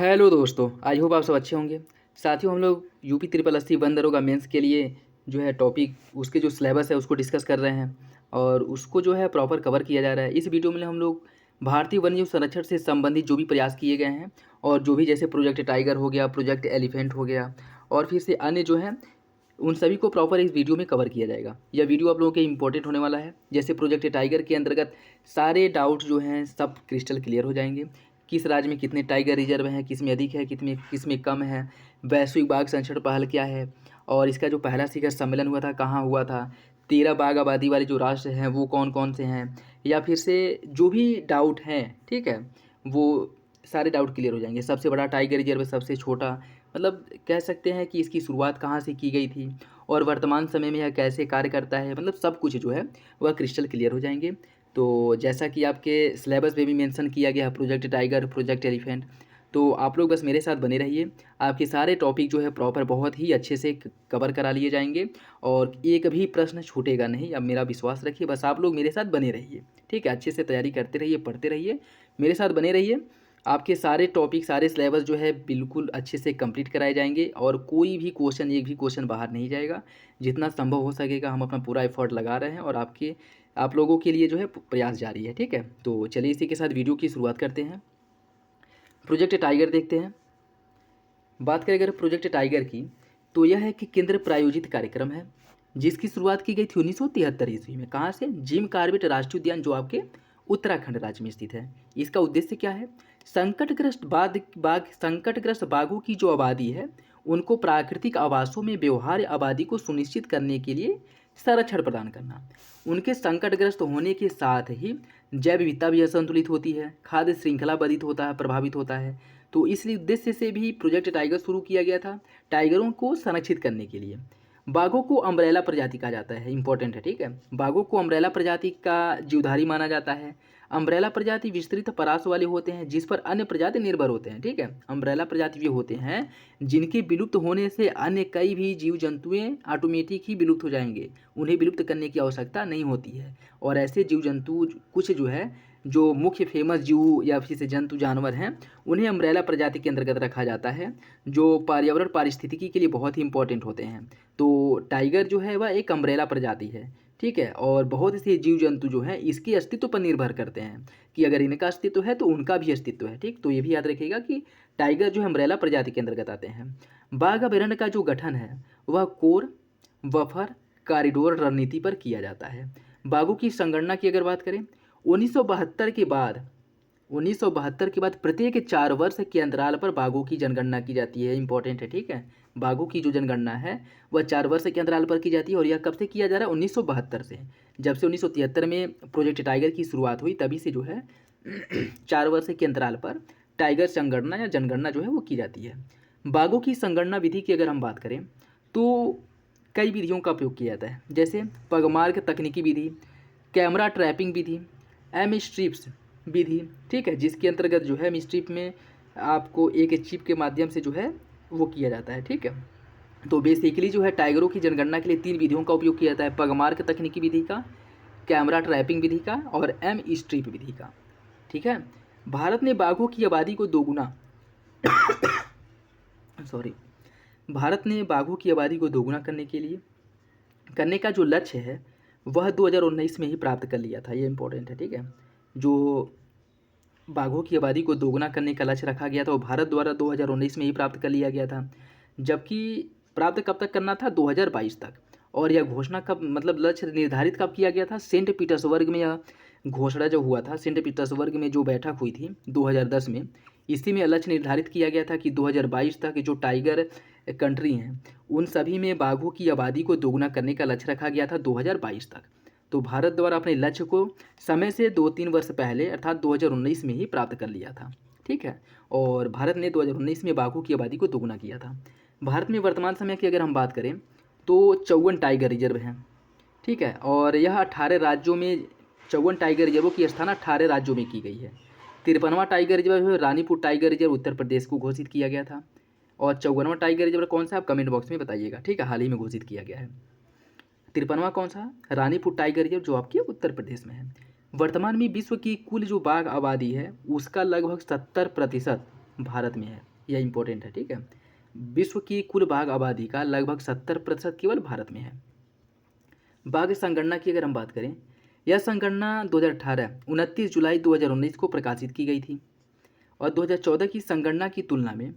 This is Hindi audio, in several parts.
हेलो दोस्तों, आई होप आप सब अच्छे होंगे। साथियों, हम लोग यूपी ट्रिपल एससी वन दरोगा मेंस के लिए जो है टॉपिक उसके जो सिलेबस है उसको डिस्कस कर रहे हैं और उसको जो है प्रॉपर कवर किया जा रहा है। इस वीडियो में हम लोग भारतीय वन्यजीव संरक्षण से संबंधित जो भी प्रयास किए गए हैं और जो भी जैसे प्रोजेक्ट टाइगर हो गया, प्रोजेक्ट एलिफेंट हो गया और फिर से अन्य जो है उन सभी को प्रॉपर इस वीडियो में कवर किया जाएगा। यह वीडियो आप लोगों के इंपॉर्टेंट होने वाला है। जैसे प्रोजेक्ट टाइगर के अंतर्गत सारे डाउट जो हैं सब क्रिस्टल क्लियर हो जाएंगे। किस राज्य में कितने टाइगर रिजर्व हैं, किस में अधिक है, किस में कम है, वैश्विक बाघ संरक्षण पहल क्या है और इसका जो पहला शिखर सम्मेलन हुआ था कहाँ हुआ था, 13 बाघ आबादी वाले जो राष्ट्र हैं वो कौन कौन से हैं, या फिर से जो भी डाउट हैं, ठीक है, वो सारे डाउट क्लियर हो जाएंगे। सबसे बड़ा टाइगर रिजर्व, सबसे छोटा, मतलब कह सकते हैं कि इसकी शुरुआत कहाँ से की गई थी और वर्तमान समय में यह कैसे कार्य करता है, मतलब सब कुछ जो है वह क्रिस्टल क्लियर हो जाएंगे। तो जैसा कि आपके सिलेबस में भी मेंशन किया गया है, प्रोजेक्ट टाइगर, प्रोजेक्ट एलिफेंट, तो आप लोग बस मेरे साथ बने रहिए। आपके सारे टॉपिक जो है प्रॉपर बहुत ही अच्छे से कवर करा लिए जाएंगे और एक भी प्रश्न छूटेगा नहीं। अब मेरा विश्वास रखिए, बस आप लोग मेरे साथ बने रहिए, ठीक है। अच्छे से तैयारी करते रहिए, पढ़ते रहिए, मेरे साथ बने रहिए। आपके सारे टॉपिक, सारे सिलेबस जो है बिल्कुल अच्छे से कंप्लीट कराए जाएंगे और कोई भी क्वेश्चन, एक भी क्वेश्चन बाहर नहीं जाएगा। जितना संभव हो सकेगा हम अपना पूरा एफर्ट लगा रहे हैं और आप लोगों के लिए जो है प्रयास जारी है, ठीक है। तो चलिए इसी के साथ वीडियो की शुरुआत करते हैं। प्रोजेक्ट टाइगर देखते हैं। बात करें अगर प्रोजेक्ट टाइगर की, तो यह है कि केंद्र प्रायोजित कार्यक्रम है जिसकी शुरुआत की गई थी 1973 ईस्वी में। कहाँ से? जिम कॉर्बेट राष्ट्रीय उद्यान जो आपके उत्तराखंड राज्य में स्थित है। इसका उद्देश्य क्या है? संकटग्रस्त बाघों की जो आबादी है उनको प्राकृतिक आवासों में व्यवहार्य आबादी को सुनिश्चित करने के लिए संरक्षण प्रदान करना। उनके संकटग्रस्त होने के साथ ही जैव विविधता भी असंतुलित होती है, खाद्य श्रृंखला बाधित होता है, प्रभावित होता है। तो इस उद्देश्य से भी प्रोजेक्ट टाइगर शुरू किया गया था, टाइगरों को संरक्षित करने के लिए। बाघों को अम्ब्रेला प्रजाति कहा जाता है, इंपॉर्टेंट है, ठीक है। बाघों को अम्ब्रेला प्रजाति का जीवधारी माना जाता है। अम्ब्रेला प्रजाति विस्तृत परास वाले होते हैं जिस पर अन्य प्रजाति निर्भर होते हैं, ठीक है। अम्ब्रेला प्रजाति वे होते हैं जिनके विलुप्त होने से अन्य कई भी जीव जंतुएं ऑटोमेटिक ही विलुप्त हो जाएंगे, उन्हें विलुप्त करने की आवश्यकता नहीं होती है। और ऐसे जीव जंतु कुछ जो है, जो मुख्य फेमस जीव या फिर से जंतु जानवर हैं, उन्हें अम्ब्रेला प्रजाति के अंतर्गत रखा जाता है, जो पर्यावरण पारिस्थितिकी के लिए बहुत ही इंपॉर्टेंट होते हैं। तो टाइगर जो है वह एक अम्ब्रेला प्रजाति है, ठीक है। और बहुत से जीव जंतु जो हैं इसके अस्तित्व पर निर्भर करते हैं कि अगर इनका अस्तित्व है तो उनका भी अस्तित्व है, ठीक। तो ये भी याद रखिएगा कि टाइगर जो है अम्ब्रेला प्रजाति के अंतर्गत आते हैं। बाघ अभयारण्य का जो गठन है वह कोर, बफर, कॉरिडोर रणनीति पर किया जाता है। बाघों की संगणना की अगर बात करें, 1972 के बाद प्रत्येक 4 वर्ष के अंतराल पर बाघों की जनगणना की जाती है, इंपॉर्टेंट है, ठीक है। बाघों की जो जनगणना है वह 4 वर्ष के अंतराल पर की जाती है और यह कब से किया जा रहा है? 1972 से। जब से 1973 में प्रोजेक्ट टाइगर की शुरुआत हुई तभी से जो है 4 वर्ष के अंतराल पर टाइगर संगणना या जनगणना जो है वो की जाती है। बाघों की संगणना विधि की अगर हम बात करें तो कई विधियों का उपयोग किया जाता है, जैसे पगमार्क तकनीकी विधि, कैमरा ट्रैपिंग विधि, एम स्ट्रिप्स विधि, ठीक है, जिसके अंतर्गत जो है एम स्ट्रिप में आपको एक चिप के माध्यम से जो है वो किया जाता है, ठीक है। तो बेसिकली जो है टाइगरों की जनगणना के लिए 3 विधियों का उपयोग किया जाता है, पगमार्क तकनीकी विधि का, कैमरा ट्रैपिंग विधि का और एम स्ट्रिप विधि का, ठीक है। भारत ने बाघों की आबादी को दोगुना सॉरी भारत ने बाघों की आबादी को दोगुना करने का जो लक्ष्य है वह 2019 में ही प्राप्त कर लिया था। ये इंपॉर्टेंट है, ठीक है। जो बाघों की आबादी को दोगुना करने का लक्ष्य रखा गया था वो भारत द्वारा 2019 में ही प्राप्त कर लिया गया था, जबकि प्राप्त कब तक करना था? 2022 तक। और यह घोषणा कब, मतलब लक्ष्य निर्धारित कब किया गया था? सेंट पीटर्सबर्ग में यह घोषणा जो हुआ था, सेंट पीटर्सबर्ग में जो बैठक हुई थी 2010 में, इसी में लक्ष्य निर्धारित किया गया था कि 2022 तक जो टाइगर कंट्री हैं उन सभी में बाघों की आबादी को दोगुना करने का लक्ष्य रखा गया था 2022 तक। तो भारत द्वारा अपने लक्ष्य को समय से 2-3 वर्ष पहले अर्थात 2019 में ही प्राप्त कर लिया था, ठीक है। और भारत ने 2019 में बाघों की आबादी को दोगुना किया था। भारत में वर्तमान समय की अगर हम बात करें तो 54 टाइगर रिजर्व हैं, ठीक है। और यह 18 राज्यों में 54 टाइगर रिजर्वों की स्थापना 18 राज्यों में की गई है। 53वां टाइगर रिजर्व है रानीपुर टाइगर रिजर्व, उत्तर प्रदेश को घोषित किया गया था। और 54वां टाइगर रिजर्व कौन सा? आप कमेंट बॉक्स में बताइएगा, ठीक है, हाल ही में घोषित किया गया है। 53वां कौन सा? रानीपुर टाइगर रिजर्व जो आपके उत्तर प्रदेश में है। वर्तमान में विश्व की कुल जो बाघ आबादी है उसका लगभग 70% भारत में है, यह इंपॉर्टेंट है, ठीक है। विश्व की कुल बाघ आबादी का लगभग 70% केवल भारत में है। बाघ संगणना की अगर हम बात करें, यह संगणना 2018 29 जुलाई 2019 को प्रकाशित की गई थी और 2014 की संगणना की तुलना में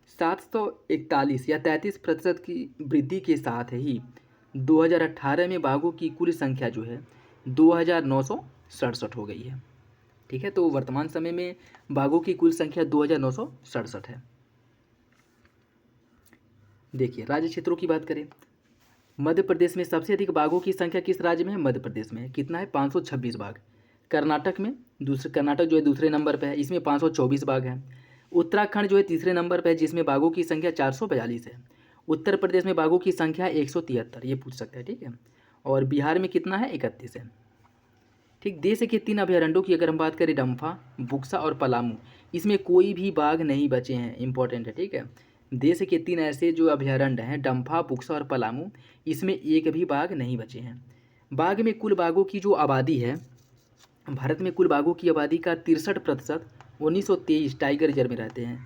741 या 33% की वृद्धि के साथ ही 2018 में बाघों की कुल संख्या जो है 2967 हो गई है, ठीक है। तो वर्तमान समय में बाघों की कुल संख्या 2967 है। देखिए राज्य क्षेत्रों की बात करें, मध्य प्रदेश में सबसे अधिक बाघों की संख्या किस राज्य में है? मध्य प्रदेश में है। कितना है? 526 बाघ। कर्नाटक में कर्नाटक जो है दूसरे नंबर पर है, इसमें 524 बाघ हैं। उत्तराखंड जो है तीसरे नंबर पर है, जिसमें बाघों की संख्या 442 है। उत्तर प्रदेश में बाघों की संख्या 173, ये पूछ सकता है, ठीक है। और बिहार में कितना है? 31 है, ठीक। देश के 3 अभयारण्यों की अगर हम बात करें, डम्फा, बुक्सा और पलामू, इसमें कोई भी बाघ नहीं बचे हैं, इंपॉर्टेंट है, ठीक है। देश के 3 ऐसे जो अभयारण्य हैं, डम्फा, बुक्सा और पलामू, इसमें एक भी बाघ नहीं बचे हैं। बाघ में कुल बाघों की जो आबादी है, भारत में कुल बाघों की आबादी का 63% 1923 टाइगर रिजर्व में रहते हैं।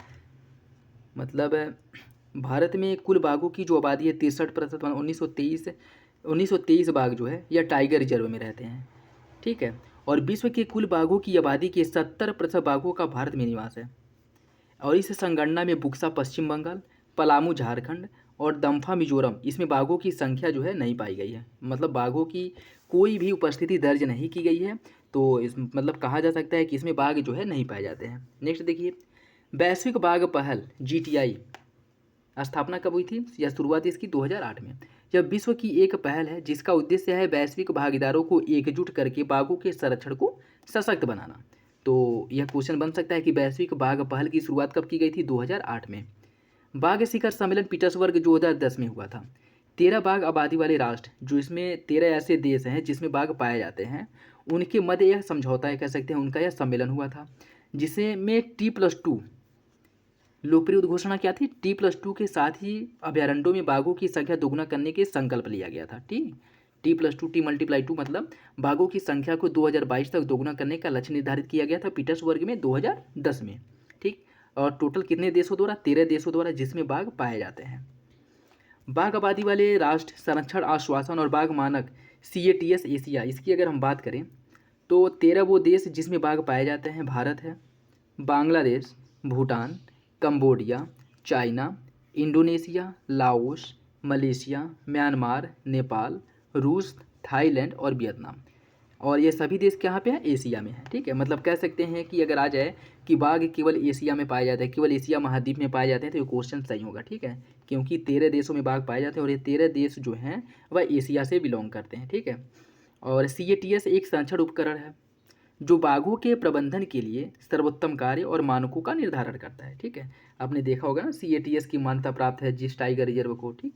मतलब भारत में कुल बाघों की जो आबादी है 63% 1923 बाघ जो है यह टाइगर रिजर्व में रहते हैं, ठीक है। और विश्व के कुल बाघों की आबादी के 70% बाघों का भारत में निवास है। और इस संगणना में बुक्सा पश्चिम बंगाल, पलामू झारखंड और दम्फा मिजोरम, इसमें बाघों की संख्या जो है नहीं पाई गई है। मतलब बाघों की कोई भी उपस्थिति दर्ज नहीं की गई है। तो इस मतलब कहा जा सकता है कि इसमें बाघ जो है नहीं पाए जाते हैं। नेक्स्ट देखिए, वैश्विक बाघ पहल GTI स्थापना कब हुई थी? या शुरुआत इसकी 2008 में। यह विश्व की एक पहल है जिसका उद्देश्य है वैश्विक भागीदारों को एकजुट करके बाघों के संरक्षण को सशक्त बनाना। तो यह क्वेश्चन बन सकता है कि वैश्विक बाघ पहल की शुरुआत कब की गई थी? 2008 में। बाघ शिखर सम्मेलन पीटर्सबर्ग 2010 में हुआ था। 13 बाघ आबादी वाले राष्ट्र, जो इसमें 13 ऐसे देश हैं जिसमें बाघ पाए जाते हैं, उनके मध्य यह समझौता है, कह सकते हैं उनका यह सम्मेलन हुआ था, जिसमें T+2 लोकप्रिय उद्घोषणा क्या थी? T+2 के साथ ही अभयारण्यों में बाघों की संख्या दोगुना करने के संकल्प लिया गया था, ठीक। T+2 T×2 मतलब बाघों की संख्या को 2022 तक दोगुना करने का लक्ष्य निर्धारित किया गया था पीटर्सबर्ग में 2010 में, ठीक। और टोटल कितने देशों द्वारा? 13 देशों द्वारा, जिसमें बाघ पाए जाते हैं। बाघ आबादी वाले राष्ट्र संरक्षण आश्वासन और बाघ मानक CATS एशिया, इसकी अगर हम बात करें तो 13 वो देश जिसमें बाघ पाए जाते हैं, भारत है, Bangladesh, Bhutan, Cambodia, China, Indonesia, Laos, Malaysia, Myanmar, Nepal, रूस, थाईलैंड और वियतनाम। और ये सभी देश कहाँ पे हैं? एशिया में है, ठीक है। मतलब कह सकते हैं कि अगर आ जाए कि बाघ केवल एशिया में पाए जाते हैं, केवल एशिया महाद्वीप में पाए जाते हैं, तो ये क्वेश्चन सही होगा, ठीक है। क्योंकि 13 देशों में बाघ पाए जाते हैं और ये 13 देश जो हैं वह एशिया से बिलोंग करते हैं, ठीक है। और CATS एक संरक्षण उपकरण है जो बाघों के प्रबंधन के लिए सर्वोत्तम कार्य और मानकों का निर्धारण करता है, ठीक है। आपने देखा होगा ना, CATS की मान्यता प्राप्त है जिस टाइगर रिजर्व को, ठीक।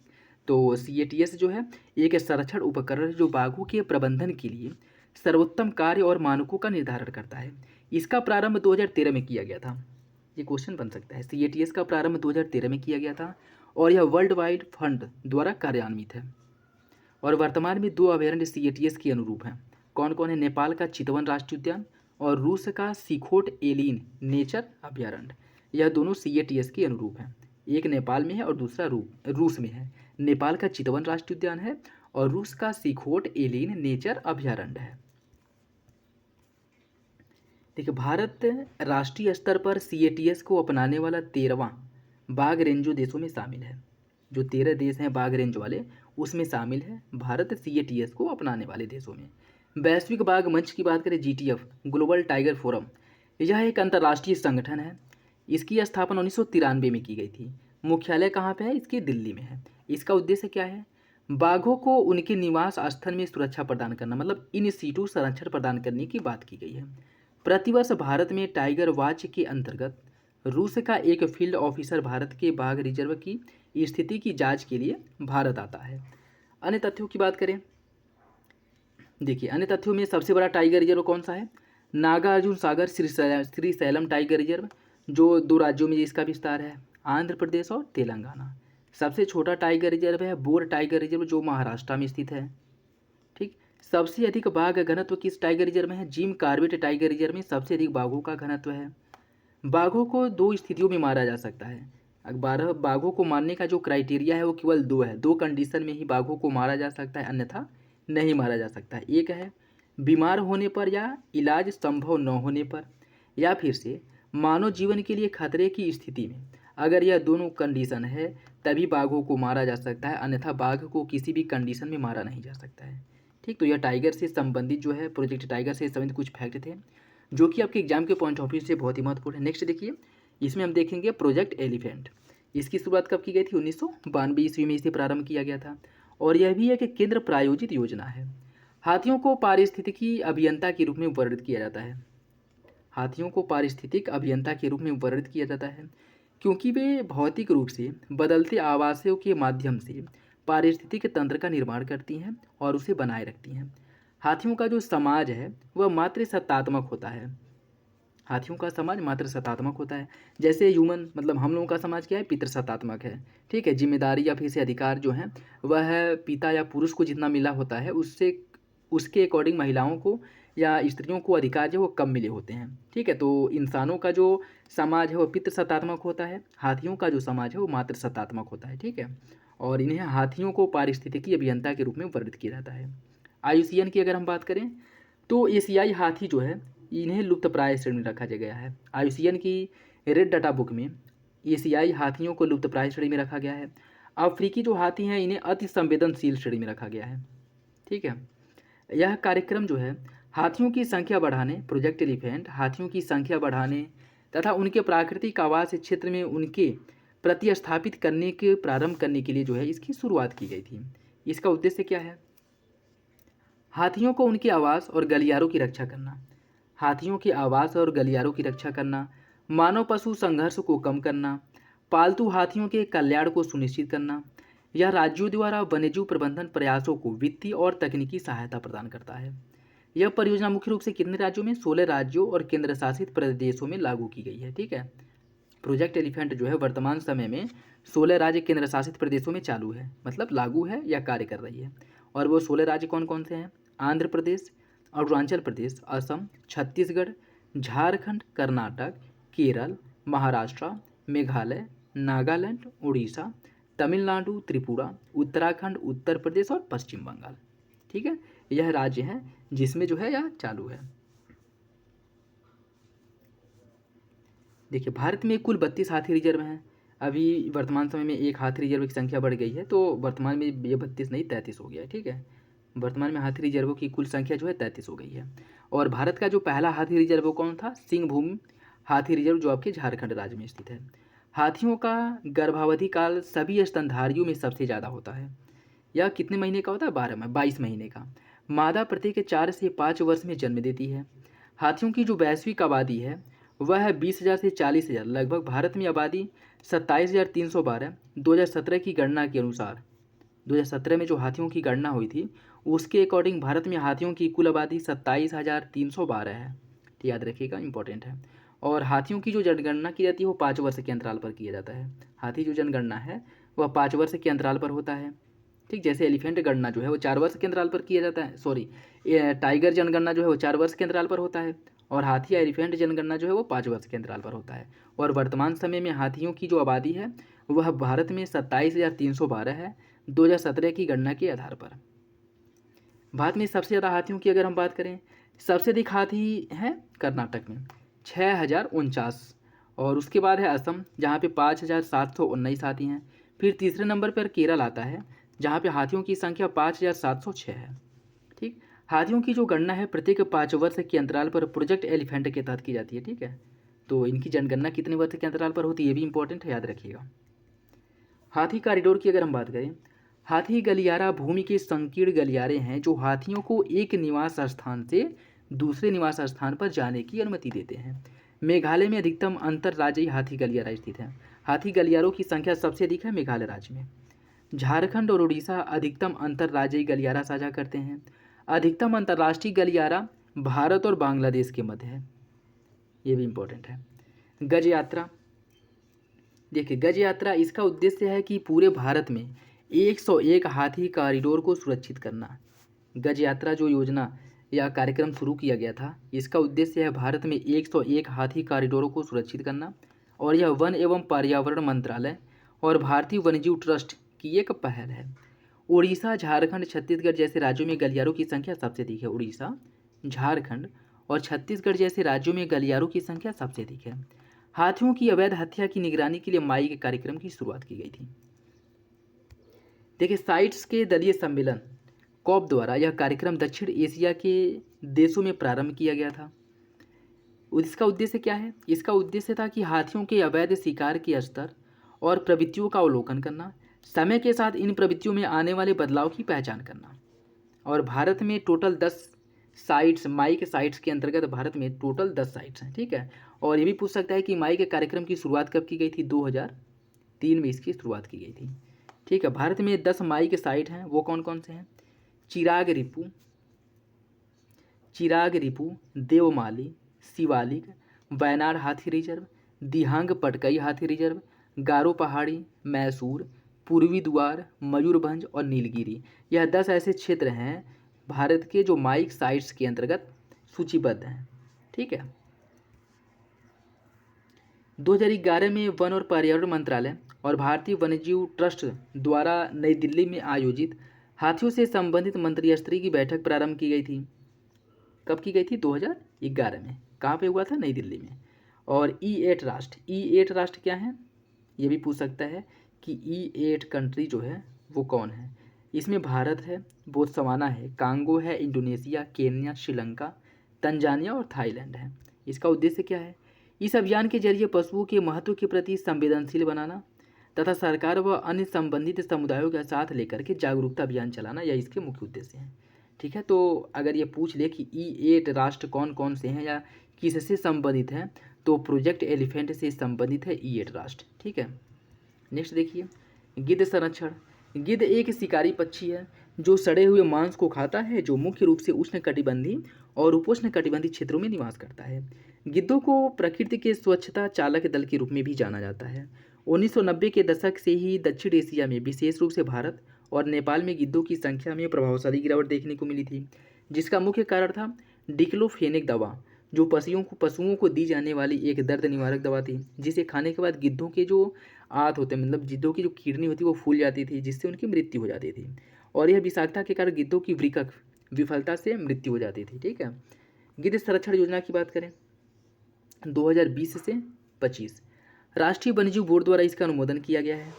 तो CATS जो है एक संरक्षण उपकरण जो बाघों के प्रबंधन के लिए सर्वोत्तम कार्य और मानकों का निर्धारण करता है। इसका प्रारंभ 2013 में किया गया था। ये क्वेश्चन बन सकता है। CATS का प्रारंभ 2013 में किया गया था और यह वर्ल्ड वाइड फंड द्वारा कार्यान्वित है। और वर्तमान में 2 अभयारण्य CATS के अनुरूप हैं। कौन कौन है? नेपाल का चितवन राष्ट्रीय उद्यान और रूस का सिखोट एलिन नेचर अभयारण्य। यह दोनों CATS के अनुरूप हैं। एक नेपाल में है और दूसरा रूस में है। नेपाल का चितवन राष्ट्रीय उद्यान है और रूस का सिखोट एलिन नेचर अभयारण्य है। देखिए, भारत राष्ट्रीय स्तर पर CATS को अपनाने वाला 13वां बाघ रेंजो देशों में शामिल है। जो 13 देश हैं बाघ रेंज वाले, उसमें शामिल है भारत CATS को अपनाने वाले देशों में। वैश्विक बाघ मंच की बात करें, GTF ग्लोबल टाइगर फोरम, यह एक अंतर्राष्ट्रीय संगठन है। इसकी स्थापना 1993 में की गई थी। मुख्यालय कहाँ पे है? इसके दिल्ली में है। इसका उद्देश्य क्या है? बाघों को उनके निवास स्थल में सुरक्षा प्रदान करना, मतलब इन सीटू संरक्षण प्रदान करने की बात की गई है। प्रतिवर्ष भारत में टाइगर वॉच के अंतर्गत रूस का एक फील्ड ऑफिसर भारत के बाघ रिजर्व की स्थिति की जांच के लिए भारत आता है। अन्य तथ्यों की बात करें, देखिए अन्य तथ्यों में सबसे बड़ा टाइगर रिजर्व कौन सा है? नागार्जुन सागर श्रीशैलम टाइगर रिजर्व, जो 2 राज्यों में इसका विस्तार है, आंध्र प्रदेश और तेलंगाना। सबसे छोटा टाइगर रिजर्व है बोर टाइगर रिजर्व, जो महाराष्ट्र में स्थित है, ठीक। सबसे अधिक बाघ घनत्व किस टाइगर रिजर्व में है? जिम कॉर्बेट टाइगर रिजर्व में सबसे अधिक बाघों का घनत्व है। बाघों को 2 स्थितियों में मारा जा सकता है। 12 बाघों को मारने का जो क्राइटेरिया है वो केवल 2 है। 2 कंडीशन में ही बाघों को मारा जा सकता है, अन्यथा नहीं मारा जा सकता है। एक है बीमार होने पर या इलाज संभव न होने पर, या फिर से मानव जीवन के लिए खतरे की स्थिति में। अगर यह दोनों कंडीशन है तभी बाघों को मारा जा सकता है, अन्यथा बाघ को किसी भी कंडीशन में मारा नहीं जा सकता है। ठीक, तो यह टाइगर से संबंधित जो है, प्रोजेक्ट टाइगर से संबंधित कुछ फैक्ट थे जो कि आपके एग्जाम के पॉइंट ऑफ व्यू से बहुत ही महत्वपूर्ण है। नेक्स्ट देखिए, इसमें हम देखेंगे प्रोजेक्ट एलिफेंट। इसकी शुरुआत कब की गई थी? 1992 ईस्वी में इसे प्रारंभ किया गया था और यह भी एक केंद्र प्रायोजित योजना है। हाथियों को पारिस्थितिकी अभियंता के रूप में वर्णित किया जाता है। हाथियों को पारिस्थितिक अभियंता के रूप में वर्णित किया जाता है क्योंकि वे भौतिक रूप से बदलते आवासों के माध्यम से पारिस्थितिक तंत्र का निर्माण करती हैं और उसे बनाए रखती हैं। हाथियों का जो समाज है वह मात्र सत्तात्मक होता है। हाथियों का समाज मात्र सत्तात्मक होता है। जैसे ह्यूमन मतलब हम लोगों का समाज क्या है? पितृसत्तात्मक है। ठीक है, जिम्मेदारी या फिर से अधिकार जो है वह पिता या पुरुष को जितना मिला होता है उससे उसके अकॉर्डिंग महिलाओं को या स्त्रियों को अधिकार जो है वो कम मिले होते हैं। ठीक है, तो इंसानों का जो समाज है वो पितृसत्तात्मक होता है, हाथियों का जो समाज है वो मात्र सत्तात्मक होता है। ठीक है, और इन्हें हाथियों को पारिस्थितिकी अभियंता के रूप में वर्णित किया जाता है। आयुसीएन की अगर हम बात करें तो एशियाई हाथी जो है इन्हें लुप्तप्राय श्रेणी में रखा गया है। आयुसीएन की रेड डाटा बुक में एशियाई हाथियों को लुप्तप्राय श्रेणी में रखा गया है। अफ्रीकी जो हाथी हैं इन्हें अति संवेदनशील श्रेणी में रखा गया है। ठीक है, यह कार्यक्रम जो है हाथियों की संख्या बढ़ाने, प्रोजेक्ट एलिफेंट हाथियों की संख्या बढ़ाने तथा उनके प्राकृतिक आवास क्षेत्र में उनके प्रतिस्थापित करने के प्रारंभ करने के लिए जो है इसकी शुरुआत की गई थी। इसका उद्देश्य क्या है? हाथियों को उनके आवास और गलियारों की रक्षा करना। हाथियों के आवास और गलियारों की रक्षा करना, मानव पशु संघर्ष को कम करना, पालतू हाथियों के कल्याण को सुनिश्चित करना। यह राज्यों द्वारा वन्यजीव प्रबंधन प्रयासों को वित्तीय और तकनीकी सहायता प्रदान करता है। यह परियोजना मुख्य रूप से कितने राज्यों में? 16 राज्यों और केंद्र शासित प्रदेशों में लागू की गई है। ठीक है, प्रोजेक्ट एलिफेंट जो है वर्तमान समय में 16 राज्य केंद्र शासित प्रदेशों में चालू है, मतलब लागू है या कार्य कर रही है। और वो 16 राज्य कौन कौन से हैं? आंध्र प्रदेश, अरुणाचल प्रदेश, असम, छत्तीसगढ़, झारखंड, कर्नाटक, केरल, महाराष्ट्र, मेघालय, नागालैंड, उड़ीसा, तमिलनाडु, त्रिपुरा, उत्तराखंड, उत्तर प्रदेश और पश्चिम बंगाल। ठीक है, यह राज्य हैं जिसमें जो है यह चालू है। देखिए, भारत में कुल 32 हाथी रिजर्व हैं। अभी वर्तमान समय में एक हाथी रिजर्व की संख्या बढ़ गई है, तो वर्तमान में ये 32 नहीं 33 हो गया है। ठीक है, वर्तमान में हाथी रिजर्वों की कुल संख्या जो है 33 हो गई है। और भारत का जो पहला हाथी रिजर्व कौन था? सिंहभूम हाथी रिजर्व, जो आपके झारखंड राज्य में स्थित है। हाथियों का गर्भावधि काल सभी स्तनधारियों में सबसे ज़्यादा होता है। यह कितने महीने का होता है? 22 महीने का। मादा प्रत्येक 4 से 5 वर्ष में जन्म देती है। हाथियों की जो वैश्विक आबादी है वह है 20,000 से 40,000 लगभग। भारत में आबादी 27,312। 2017 की गणना के अनुसार, 2017 में जो हाथियों की गणना हुई थी उसके अकॉर्डिंग भारत में हाथियों की कुल आबादी 27,312 है। तो याद रखिएगा, इंपॉर्टेंट है। और हाथियों की जो जनगणना की जाती है वो 5 वर्ष के अंतराल पर किया जाता है। हाथी जो जनगणना है वह 5 वर्ष के अंतराल पर होता है। ठीक, जैसे एलिफेंट गणना जो है वो 4 वर्ष के अंतराल पर किया जाता है। सॉरी, टाइगर जनगणना जो है वो 4 वर्ष के अंतराल पर होता है और हाथी या एलिफेंट जनगणना जो है वो 5 वर्ष के अंतराल पर होता है। और वर्तमान समय में हाथियों की जो आबादी है वह भारत में 27,312 है 2017 की गणना के आधार पर। भारत में सबसे ज़्यादा हाथियों की अगर हम बात करें, सबसे अधिक हाथी हैं कर्नाटक में 6,049, और उसके बाद है असम जहाँ पे 5,719 हाथी हैं। फिर तीसरे नंबर पर केरल आता है जहाँ पे हाथियों की संख्या 5,706 है। ठीक, हाथियों की जो गणना है प्रत्येक 5 वर्ष के अंतराल पर प्रोजेक्ट एलिफेंट के तहत की जाती है। ठीक है, तो इनकी जनगणना कितने वर्ष के अंतराल पर होती है ये भी इंपॉर्टेंट है, याद रखिएगा। हाथी कॉरिडोर की अगर हम बात करें, हाथी गलियारा भूमि के संकीर्ण गलियारे हैं जो हाथियों को एक निवास स्थान से दूसरे निवास स्थान पर जाने की अनुमति देते हैं। मेघालय में अधिकतम अंतर्राज्यीय हाथी गलियारा स्थित है। हाथी गलियारों की संख्या सबसे अधिक है मेघालय राज्य में। झारखंड और उड़ीसा अधिकतम अंतर्राज्यीय गलियारा साझा करते हैं। अधिकतम अंतर्राष्ट्रीय गलियारा भारत और बांग्लादेश के मध्य है, ये भी इम्पोर्टेंट है। गज यात्रा, देखिए गज यात्रा इसका उद्देश्य है कि पूरे भारत में 101 हाथी कॉरिडोर को सुरक्षित करना। गज यात्रा जो योजना यह कार्यक्रम शुरू किया गया था। इसका उद्देश्य है भारत में 101 हाथी कॉरिडोरों को सुरक्षित करना और यह वन एवं पर्यावरण मंत्रालय और भारतीय वन्यजीव ट्रस्ट की एक पहल है। उड़ीसा, झारखंड, छत्तीसगढ़ जैसे राज्यों में गलियारों की संख्या सबसे अधिक है। उड़ीसा, झारखंड और छत्तीसगढ़ जैसे राज्यों में गलियारों की संख्या सबसे अधिक है। हाथियों की अवैध हत्या की निगरानी के लिए माई के कार्यक्रम की शुरुआत की गई थी। देखिए, साइट्स के दलीय सम्मेलन कॉप द्वारा यह कार्यक्रम दक्षिण एशिया के देशों में प्रारंभ किया गया था। इसका उद्देश्य क्या है? इसका उद्देश्य था कि हाथियों के अवैध शिकार के स्तर और प्रवृत्तियों का अवलोकन करना, समय के साथ इन प्रवृत्तियों में आने वाले बदलाव की पहचान करना। और भारत में टोटल 10 साइट्स, माई के साइट्स के अंतर्गत भारत में टोटल 10 साइट्स हैं। ठीक है, और ये भी पूछ सकता है कि माई के कार्यक्रम की शुरुआत कब की गई थी? 2003 में इसकी शुरुआत की गई थी। ठीक है, भारत में 10 माई के साइट हैं। वो कौन कौन से हैं? चिराग रिपू, देवमाली, शिवालिक, वायनाड हाथी रिजर्व, दिहांग पटकई हाथी रिजर्व, गारो पहाड़ी, मैसूर, पूर्वी द्वार, मयूरभंज और नीलगिरी। यह 10 ऐसे क्षेत्र हैं भारत के जो माइक साइट्स के अंतर्गत सूचीबद्ध हैं। ठीक है, 2011 में वन और पर्यावरण मंत्रालय और भारतीय वन्यजीव ट्रस्ट द्वारा नई दिल्ली में आयोजित हाथियों से संबंधित मंत्रिस्तरीय की बैठक प्रारंभ की गई थी। कब की गई थी? 2011 में। कहाँ पे हुआ था? नई दिल्ली में। और E8 राष्ट्र क्या है? ये भी पूछ सकता है कि E8 कंट्री जो है वो कौन है। इसमें भारत है, बोत्सवाना है, कांगो है, इंडोनेशिया, केन्या, श्रीलंका, तंजानिया और थाईलैंड है। इसका उद्देश्य क्या है? इस अभियान के जरिए पशुओं के महत्व के प्रति संवेदनशील बनाना तथा सरकार व अन्य संबंधित समुदायों के साथ लेकर के जागरूकता अभियान चलाना, यह इसके मुख्य उद्देश्य है। ठीक है, तो अगर ये पूछ ले कि E8 राष्ट्र कौन कौन से हैं या किससे संबंधित हैं, तो प्रोजेक्ट एलिफेंट से संबंधित है E8 राष्ट्र। ठीक है, नेक्स्ट देखिए, गिद्ध संरक्षण। गिद्ध एक शिकारी पक्षी है जो सड़े हुए मांस को खाता है, जो मुख्य रूप से उष्णकटिबंधीय और उपोष्णकटिबंधीय क्षेत्रों में निवास करता है। गिद्धों को प्रकृति के स्वच्छता चालक दल के रूप में भी जाना जाता है। 1990 के दशक से ही दक्षिण एशिया में, विशेष रूप से भारत और नेपाल में गिद्धों की संख्या में प्रभावशाली गिरावट देखने को मिली थी, जिसका मुख्य कारण था डिक्लोफेनेक दवा, जो पशुओं को दी जाने वाली एक दर्द निवारक दवा थी, जिसे खाने के बाद गिद्धों के जो आंत होते, मतलब गिद्धों की जो किडनी होती वो फूल जाती थी, जिससे उनकी मृत्यु हो जाती थी। और यह विषाक्तता के कारण गिद्धों की वृक्क विफलता से मृत्यु हो जाती थी। ठीक है, गिद्ध संरक्षण योजना की बात करें 2020 से 25 राष्ट्रीय वन्यजीव बोर्ड द्वारा इसका अनुमोदन किया गया है।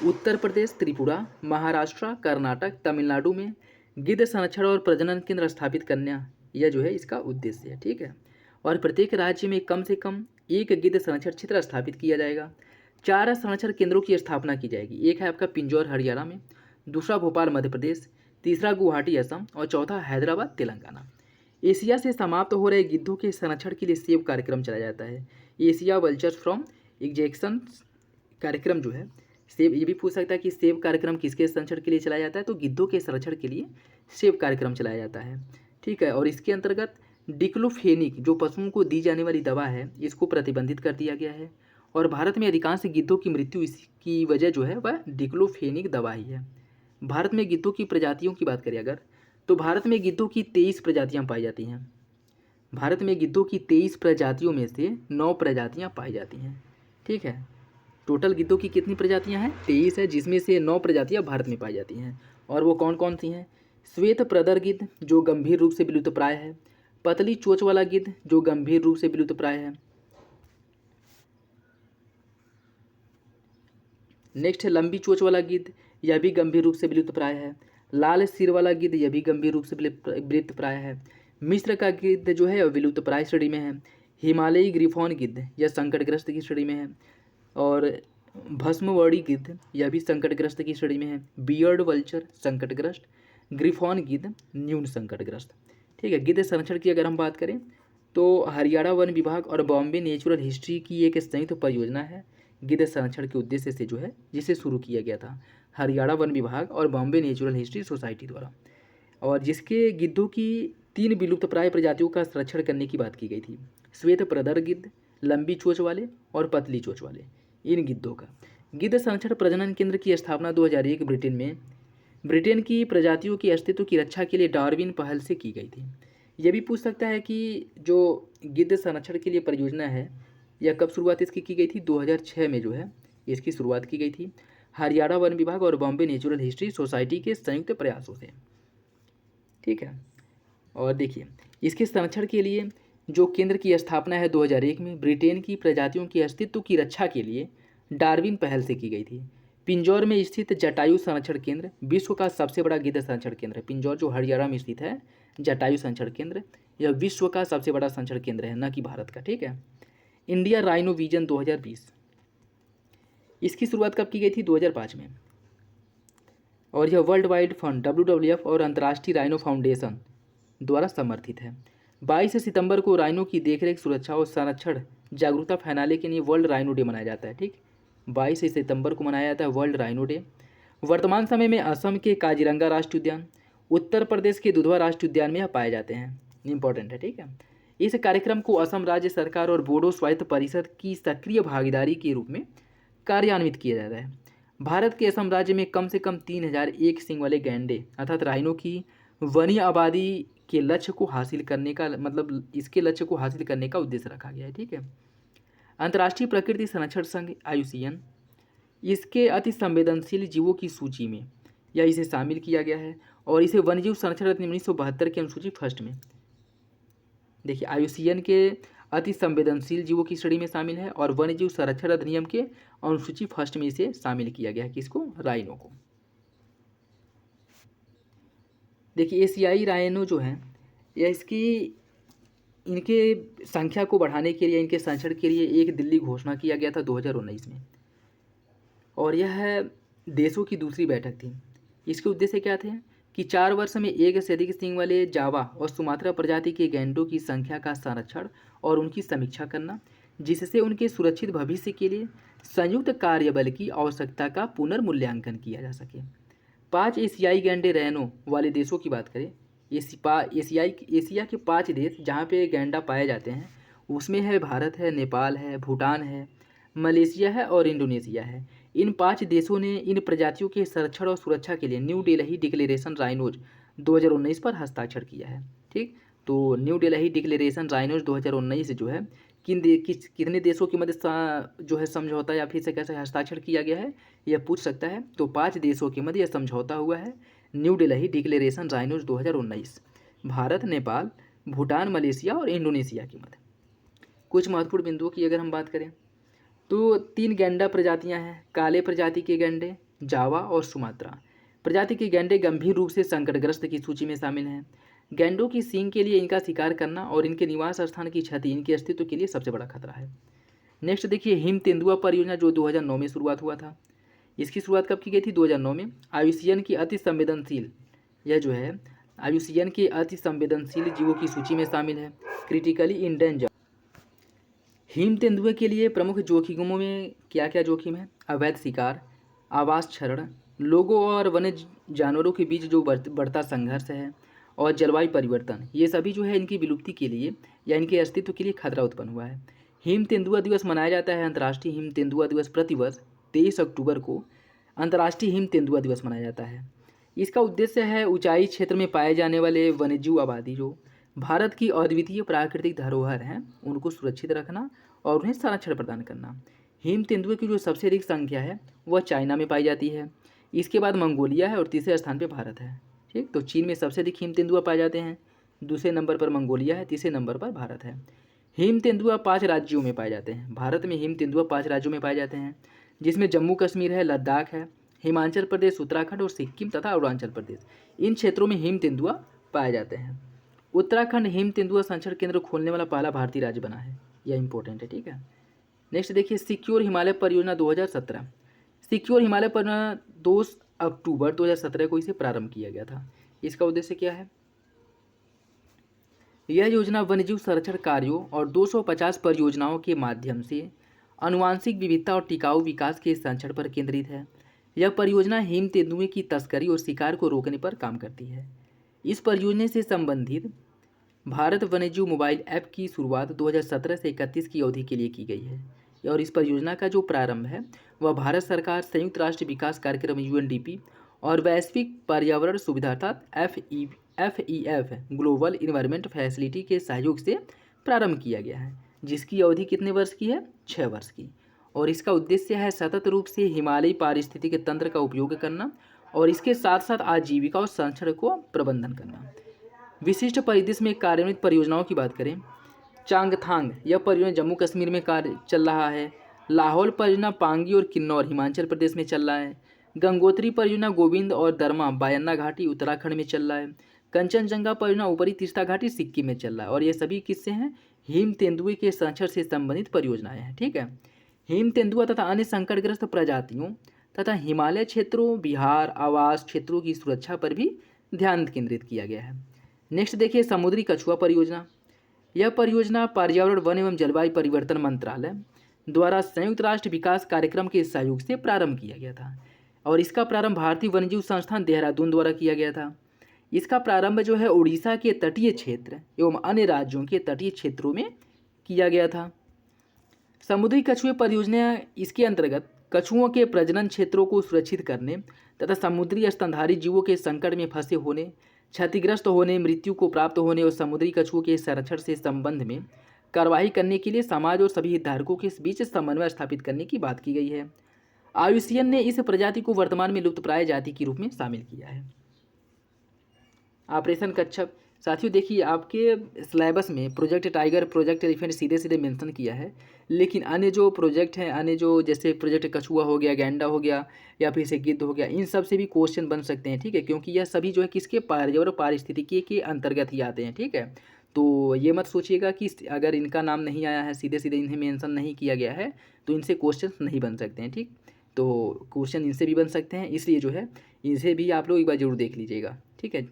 उत्तर प्रदेश, त्रिपुरा, महाराष्ट्र, कर्नाटक, तमिलनाडु में गिद्ध संरक्षण और प्रजनन केंद्र स्थापित करना, यह जो है इसका उद्देश्य है। ठीक है, और प्रत्येक राज्य में कम से कम एक गिद्ध संरक्षण क्षेत्र स्थापित किया जाएगा। 4 संरक्षण केंद्रों की स्थापना की जाएगी। एक है आपका पिंजौर हरियाणा में, दूसरा भोपाल मध्य प्रदेश, तीसरा गुवाहाटी असम और चौथा हैदराबाद तेलंगाना। एशिया से समाप्त हो रहे गिद्धों के संरक्षण के लिए सेव कार्यक्रम चलाया जाता है। एशिया वल्चर्स फ्रॉम एग्जेक्शन कार्यक्रम जो है सेव, ये भी पूछ सकता है कि सेव कार्यक्रम किसके संरक्षण के लिए चलाया जाता है, तो गिद्धों के संरक्षण के लिए सेव कार्यक्रम चलाया जाता है। ठीक है, और इसके अंतर्गत डिक्लोफेनिक जो पशुओं को दी जाने वाली दवा है, इसको प्रतिबंधित कर दिया गया है। और भारत में अधिकांश गिद्धों की मृत्यु इसकी वजह जो है वह डिक्लोफेनिक दवा ही है। भारत में गिद्धों की प्रजातियों की बात करें अगर, तो भारत में गिद्धों की 23 प्रजातियाँ पाई जाती हैं। भारत में गिद्धों की 23 प्रजातियों में से 9 प्रजातियाँ पाई जाती हैं। ठीक है, टोटल गिद्धों की कितनी प्रजातियां हैं? 23 है, जिसमें से 9 प्रजातियां भारत में पाई जाती हैं। और वो कौन कौन सी हैं? श्वेत प्रदर गिद्ध जो गंभीर रूप से विलुप्तप्राय है, पतली चोंच वाला गिद्ध जो गंभीर रूप से विलुप्तप्राय है। नेक्स्ट है लंबी चोंच वाला गिद्ध, यह भी गंभीर रूप से विलुप्तप्राय है। लाल सिर वाला गिद्ध, यह भी गंभीर रूप से विलुप्तप्राय है। मिस्र का गिद्ध जो है विलुप्तप्राय श्रेणी में है। हिमालयी ग्रिफॉन गिद्ध यह संकटग्रस्त की श्रेणी में है। और भस्मवर्णी गिद्ध यह भी संकटग्रस्त की श्रेणी में है। बियर्ड वल्चर संकटग्रस्त, ग्रिफॉन गिद्ध न्यून संकटग्रस्त। ठीक है, गिद्ध संरक्षण की अगर हम बात करें तो हरियाणा वन विभाग और बॉम्बे नेचुरल हिस्ट्री की एक संयुक्त परियोजना है गिद्ध संरक्षण के उद्देश्य से जो है, जिसे शुरू किया गया था हरियाणा वन विभाग और बॉम्बे नेचुरल हिस्ट्री सोसाइटी द्वारा, और जिसके गिद्धों की 3 विलुप्तप्राय प्रजातियों का संरक्षण करने की बात की गई थी। श्वेत प्रदर गिद्ध, लंबी चोंच वाले और पतली चोंच वाले, इन गिद्धों का। गिद्ध संरक्षण प्रजनन केंद्र की स्थापना 2001 ब्रिटेन की प्रजातियों के अस्तित्व की रक्षा के लिए डार्विन पहल से की गई थी। ये भी पूछ सकता है कि जो गिद्ध संरक्षण के लिए परियोजना है, यह कब शुरुआत इसकी की गई थी? 2006 में जो है इसकी शुरुआत की गई थी, हरियाणा वन विभाग और बॉम्बे नेचुरल हिस्ट्री सोसाइटी के संयुक्त प्रयासों से। ठीक है। और देखिए, इसके संरक्षण के लिए जो केंद्र की स्थापना है 2001 में ब्रिटेन की प्रजातियों के अस्तित्व की रक्षा के लिए डार्विन पहल से की गई थी। पिंजौर में स्थित जटायु संरक्षण केंद्र विश्व का सबसे बड़ा गिद्ध संरक्षण केंद्र है। पिंजौर जो हरियाणा में स्थित है, जटायु संरक्षण केंद्र, यह विश्व का सबसे बड़ा संरक्षण केंद्र है, न कि भारत का। ठीक है। इंडिया राइनो विजन 2020, इसकी शुरुआत कब की गई थी? 2005 में। और यह वर्ल्ड वाइड फंड WWF और अंतर्राष्ट्रीय राइनो फाउंडेशन द्वारा समर्थित है। 22 सितंबर को राइनो की देखरेख, सुरक्षा और संरक्षण जागरूकता फैलाने के लिए वर्ल्ड राइनो डे मनाया जाता है। ठीक, 22 सितंबर को मनाया जाता है वर्ल्ड राइनो डे। वर्तमान समय में असम के काजीरंगा राष्ट्रीय उद्यान, उत्तर प्रदेश के दुधवा राष्ट्रीय उद्यान में यह पाए जाते हैं। इंपॉर्टेंट है। ठीक है। इस कार्यक्रम को असम राज्य सरकार और बोडो स्वायत्त परिषद की सक्रिय भागीदारी के रूप में कार्यान्वित किया जाता है। भारत के असम राज्य में कम से कम 3000 एक सींग वाले गैंडे अर्थात राइनो की वन्य आबादी के लक्ष्य को हासिल करने का इसके लक्ष्य को हासिल करने का उद्देश्य रखा गया है। ठीक है। अंतर्राष्ट्रीय प्रकृति संरक्षण संघ IUCN, इसके अति संवेदनशील जीवों की सूची में या इसे शामिल किया गया है और इसे वन्यजीव संरक्षण अधिनियम 1972 की अनुसूची फर्स्ट में। देखिए, IUCN के अति संवेदनशील जीवों की श्रेणी में शामिल है और वन्यजीव संरक्षण अधिनियम के अनुसूची फर्स्ट में इसे शामिल किया गया है। किसको? राइनो को। देखिए, एशियाई राइनो जो है यह इनके संख्या को बढ़ाने के लिए, इनके संरक्षण के लिए एक दिल्ली घोषणा किया गया था 2019 में, और यह देशों की दूसरी बैठक थी। इसके उद्देश्य क्या थे कि 4 वर्ष में एक से अधिक सींग वाले जावा और सुमात्रा प्रजाति के गैंडों की संख्या का संरक्षण और उनकी समीक्षा करना, जिससे उनके सुरक्षित भविष्य के लिए संयुक्त कार्यबल की आवश्यकता का पुनर्मूल्यांकन किया जा सके। 5 एशियाई गैंडे रैनो वाले देशों की बात करें, एशिया के 5 देश जहाँ पे गैंडा पाए जाते हैं उसमें है भारत है, नेपाल है, भूटान है, मलेशिया है और इंडोनेशिया है। इन 5 देशों ने इन प्रजातियों के संरक्षण और सुरक्षा के लिए न्यू दिल्ली डिक्लेरेशन राइनोज 2019 पर हस्ताक्षर किया है। ठीक, तो न्यू दिल्ली डिक्लेरेशन राइनोज 2019 जो है कितने देशों के मध्य जो है समझौता या फिर से कैसे हस्ताक्षर किया गया है, यह पूछ सकता है। तो 5 देशों के मध्य यह समझौता हुआ है, new Delhi declaration rhinos 2019, Bharat, Nepal, Bhutan, Malaysia और इंडोनेशिया के मध्य। कुछ महत्वपूर्ण बिंदुओं की अगर हम बात करें तो 3 गैंडा प्रजातियां हैं, काले प्रजाति के गैंडे, जावा और सुमात्रा प्रजाति के गैंडे गंभीर रूप से संकटग्रस्त की सूची में शामिल हैं। गैंडों की सींग के लिए इनका शिकार करना और इनके निवास स्थान की क्षति इनके अस्तित्व के लिए सबसे बड़ा खतरा है। नेक्स्ट देखिए, हिम तेंदुआ परियोजना जो 2009 में शुरुआत हुआ था। इसकी शुरुआत कब की गई थी? 2009 में। IUCN की अति संवेदनशील, यह जो है IUCN के अति संवेदनशील जीवों की सूची में शामिल है, क्रिटिकली इंडेंजर। हिम तेंदुए के लिए प्रमुख जोखिमों में क्या क्या जोखिम है? अवैध शिकार, आवास क्षरण, लोगों और वन्य जानवरों के बीच जो बढ़ता संघर्ष है, और जलवायु परिवर्तन, ये सभी जो है इनकी विलुप्ति के लिए या इनके अस्तित्व के लिए खतरा उत्पन्न हुआ है। हिम तेंदुआ दिवस मनाया जाता है, अंतर्राष्ट्रीय हिम तेंदुआ दिवस प्रतिवर्ष 23 अक्टूबर को अंतर्राष्ट्रीय हिम तेंदुआ दिवस मनाया जाता है। इसका उद्देश्य है ऊंचाई क्षेत्र में पाए जाने वाले वन्यजीव आबादी जो भारत की अद्वितीय प्राकृतिक धरोहर हैं उनको सुरक्षित रखना और उन्हें संरक्षण प्रदान करना। हिम तेंदुए की जो सबसे अधिक संख्या है वह चाइना में पाई जाती है, इसके बाद मंगोलिया है और तीसरे स्थान पर भारत है। ठीक, तो चीन में सबसे अधिक हिम तेंदुआ पाए जाते हैं, दूसरे नंबर पर मंगोलिया है, तीसरे नंबर पर भारत है। हिम तेंदुआ 5 राज्यों में पाए जाते हैं। भारत में हिम तेंदुआ 5 राज्यों में पाए जाते हैं, जिसमें जम्मू कश्मीर है, लद्दाख है, हिमाचल प्रदेश, उत्तराखंड और सिक्किम तथा अरुणाचल प्रदेश। इन क्षेत्रों में हिम तेंदुआ पाए जाते हैं। उत्तराखंड हिम तेंदुआ संरक्षण केंद्र खोलने वाला पहला भारतीय राज्य बना है, यह इंपॉर्टेंट है। ठीक है। नेक्स्ट देखिए, सिक्योर हिमालय परियोजना 2017। सिक्योर हिमालय परियोजना 2 अक्टूबर 2017 को इसे प्रारंभ किया गया था। इसका उद्देश्य क्या है? यह योजना वन्यजीव संरक्षण कार्यों और 250 परियोजनाओं के माध्यम से आनुवांशिक विविधता और टिकाऊ विकास के संरक्षण पर केंद्रित है। यह परियोजना हिम तेंदुए की तस्करी और शिकार को रोकने पर काम करती है। इस परियोजना से संबंधित भारत वन्यजीव मोबाइल ऐप की शुरुआत 2017 से 31 की अवधि के लिए की गई है और इस परियोजना का जो प्रारंभ है वह भारत सरकार, संयुक्त राष्ट्र विकास कार्यक्रम UNDP और वैश्विक पर्यावरण सुविधा अर्थात FEF ग्लोबल इन्वायरमेंट फैसिलिटी के सहयोग से प्रारंभ किया गया है, जिसकी अवधि कितने वर्ष की है? 6 वर्ष की। और इसका उद्देश्य है सतत रूप से हिमालयी पारिस्थितिक तंत्र का उपयोग करना और इसके साथ साथ आजीविका और संरक्षण को प्रबंधन करना। विशिष्ट परिदृश्य में कार्यान्वित परियोजनाओं की बात करें, चांगथांग यह परियोजना जम्मू कश्मीर में कार्य चल रहा है। लाहौल परियोजना पांगी और किन्नौर हिमाचल प्रदेश में चल रहा है। गंगोत्री परियोजना गोविंद और दरमा बायन्ना घाटी उत्तराखंड में चल रहा है। कंचनजंगा परियोजना ऊपरी तीस्ता घाटी सिक्किम में चल रहा है। और ये सभी किससे हैं? हिम तेंदुए के संरक्षण से संबंधित परियोजनाएं हैं। ठीक है, हिम तेंदुआ तथा अन्य संकटग्रस्त प्रजातियों तथा हिमालय क्षेत्रों, बिहार आवास क्षेत्रों की सुरक्षा पर भी ध्यान केंद्रित किया गया है। नेक्स्ट देखिए समुद्री कछुआ परियोजना। यह परियोजना पर्यावरण वन एवं जलवायु परिवर्तन मंत्रालय द्वारा संयुक्त राष्ट्र विकास कार्यक्रम के सहयोग से प्रारंभ किया गया था और इसका प्रारंभ भारतीय वन्यजीव संस्थान देहरादून द्वारा किया गया था। इसका प्रारंभ जो है उड़ीसा के तटीय क्षेत्र एवं अन्य राज्यों के तटीय क्षेत्रों में किया गया था। समुद्री कछुए परियोजना इसके अंतर्गत कछुओं के प्रजनन क्षेत्रों को सुरक्षित करने तथा समुद्री स्तनधारी जीवों के संकट में फंसे होने, क्षतिग्रस्त होने, मृत्यु को प्राप्त होने और समुद्री कछुओं के संरक्षण से संबंध में कार्रवाई करने के लिए समाज और सभी हितधारकों के बीच समन्वय स्थापित करने की बात की गई है। आयुसीएन ने इस प्रजाति को वर्तमान में लुप्तप्राय जाति के रूप में शामिल किया है। ऑपरेशन कच्छप, साथियों देखिए आपके सिलेबस में प्रोजेक्ट टाइगर, प्रोजेक्ट एलिफेंट सीधे सीधे मेंशन किया है, लेकिन अन्य जो प्रोजेक्ट हैं, अन्य जो जैसे प्रोजेक्ट कछुआ हो गया, गैंडा हो गया या फिर से गिद्ध हो गया, इन सब से भी क्वेश्चन बन सकते हैं। ठीक है, क्योंकि यह सभी जो है किसके पर्यावरण पारिस्थितिकी के अंतर्गत ही आते हैं। ठीक है, तो ये मत सोचिएगा कि अगर इनका नाम नहीं आया है, सीधे सीधे इन्हें मेंशन नहीं किया गया है तो इनसे क्वेश्चन नहीं बन सकते हैं। ठीक, तो क्वेश्चन इनसे भी बन सकते हैं, इसलिए जो है इनसे भी आप लोग एक बार जरूर देख लीजिएगा। ठीक है,